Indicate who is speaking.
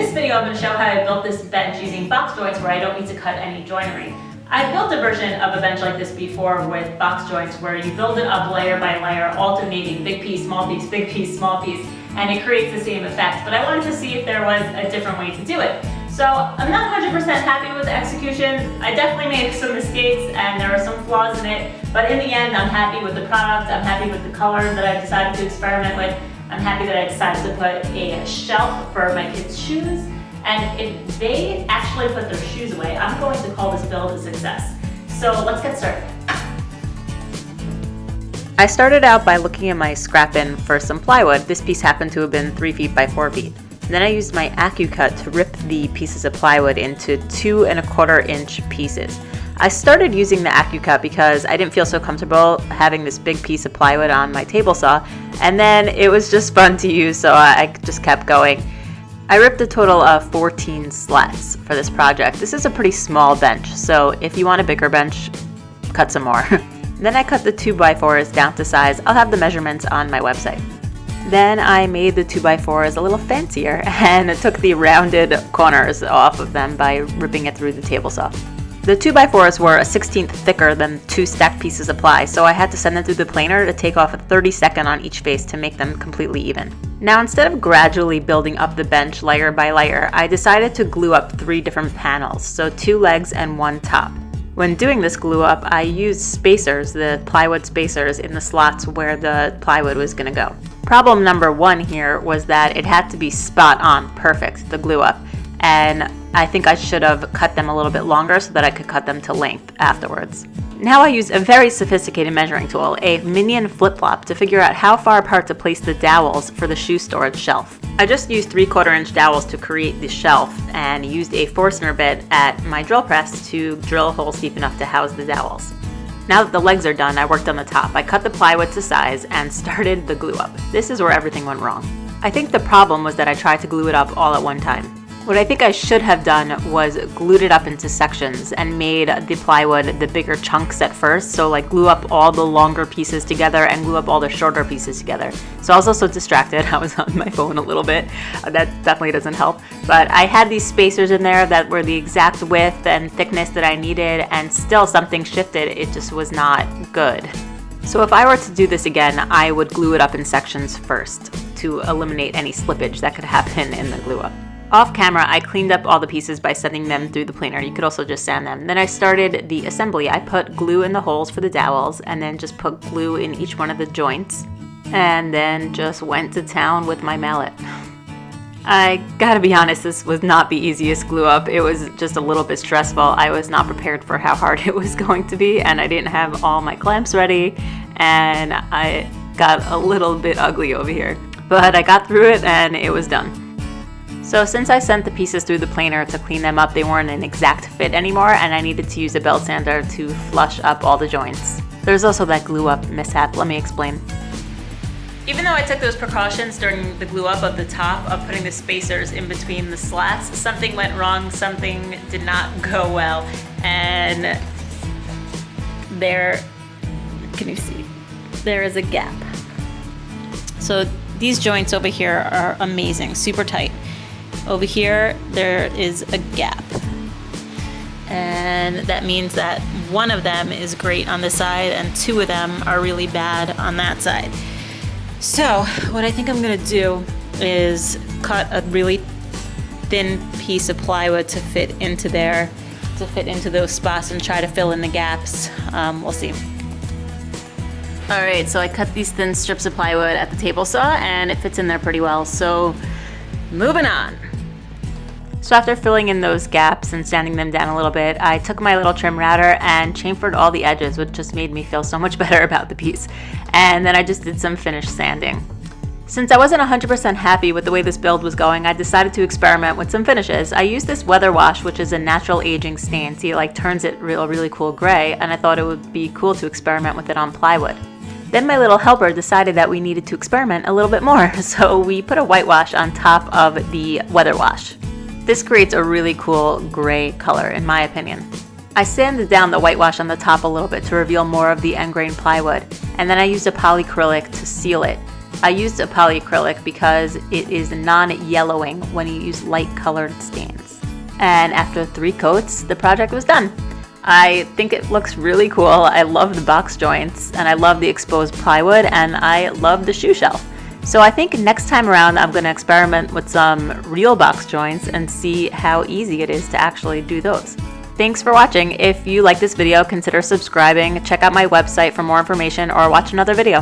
Speaker 1: this video, I'm going to show how I built this bench using box joints where I don't need to cut any joinery. I've built a version of a bench like this before with box joints where you build it up layer by layer, alternating big piece, small piece, big piece, small piece, and it creates the same effect. But I wanted to see if there was a different way to do it. So I'm not 100% happy with the execution. I definitely made some mistakes and there are some flaws in it, but in the end I'm happy with the product, I'm happy with the color that I decided to experiment with. I'm happy that I decided to put a shelf for my kids' shoes. And if they actually put their shoes away, I'm going to call this build a success. So let's get started.
Speaker 2: I started out by looking at my scrap bin for some plywood. This piece happened to have been 3 feet by 4 feet. Then I used my AccuCut to rip the pieces of plywood into 2 1/4 inch pieces. I started using the AccuCut because I didn't feel so comfortable having this big piece of plywood on my table saw, and then it was just fun to use, so I just kept going. I ripped a total of 14 slats for this project. This is a pretty small bench, so if you want a bigger bench, cut some more. Then I cut the 2x4s down to size. I'll have the measurements on my website. Then I made the 2x4s a little fancier and took the rounded corners off of them by ripping it through the table saw. The 2x4s were a 1/16 thicker than 2 stacked pieces of ply, so I had to send them through the planer to take off a 30-second on each face to make them completely even. Now, instead of gradually building up the bench layer by layer, I decided to glue up 3 different panels, so 2 legs and 1 top. When doing this glue up, I used spacers, the plywood spacers, in the slots where the plywood was going to go. Problem number 1 here was that it had to be spot on perfect, the glue up, and I think I should have cut them a little bit longer so that I could cut them to length afterwards. Now I use a very sophisticated measuring tool, a Minion flip-flop, to figure out how far apart to place the dowels for the shoe storage shelf. I just used 3/4 inch dowels to create the shelf and used a Forstner bit at my drill press to drill holes deep enough to house the dowels. Now that the legs are done, I worked on the top. I cut the plywood to size and started the glue up. This is where everything went wrong. I think the problem was that I tried to glue it up all at one time. What I think I should have done was glued it up into sections and made the plywood the bigger chunks at first, so like glue up all the longer pieces together and glue up all the shorter pieces together. So I was also distracted. I was on my phone a little bit. That definitely doesn't help. But I had these spacers in there that were the exact width and thickness that I needed, and still something shifted. It just was not good. So if I were to do this again, I would glue it up in sections first to eliminate any slippage that could happen in the glue up. Off camera, I cleaned up all the pieces by sending them through the planer. You could also just sand them. Then I started the assembly. I put glue in the holes for the dowels and then just put glue in each one of the joints, and then just went to town with my mallet. I gotta be honest, this was not the easiest glue up. It was just a little bit stressful. I was not prepared for how hard it was going to be, and I didn't have all my clamps ready, and I got a little bit ugly over here. But I got through it and it was done. So since I sent the pieces through the planer to clean them up, they weren't an exact fit anymore, and I needed to use a belt sander to flush up all the joints. There's also that glue up mishap. Let me explain. Even though I took those precautions during the glue up of the top of putting the spacers in between the slats, something went wrong, something did not go well, and there, can you see? There is a gap. So these joints over here are amazing, super tight. Over here, there is a gap. And that means that one of them is great on this side and 2 of them are really bad on that side. So what I think I'm gonna do is cut a really thin piece of plywood to fit into there, to fit into those spots and try to fill in the gaps. We'll see. All right, so I cut these thin strips of plywood at the table saw and it fits in there pretty well. So moving on. So after filling in those gaps and sanding them down a little bit, I took my little trim router and chamfered all the edges, which just made me feel so much better about the piece. And then I just did some finish sanding. Since I wasn't 100% happy with the way this build was going, I decided to experiment with some finishes. I used this Weather Wash, which is a natural aging stain. See, it like turns it really cool gray, and I thought it would be cool to experiment with it on plywood. Then my little helper decided that we needed to experiment a little bit more, so we put a whitewash on top of the Weather Wash. This creates a really cool gray color, in my opinion. I sanded down the whitewash on the top a little bit to reveal more of the end grain plywood, and then I used a polyacrylic to seal it. I used a polyacrylic because it is non-yellowing when you use light colored stains. And after 3 coats, the project was done. I think it looks really cool. I love the box joints, and I love the exposed plywood, and I love the shoe shelf. So I think next time around I'm going to experiment with some real box joints and see how easy it is to actually do those. Thanks for watching. If you like this video, consider subscribing, check out my website for more information, or watch another video.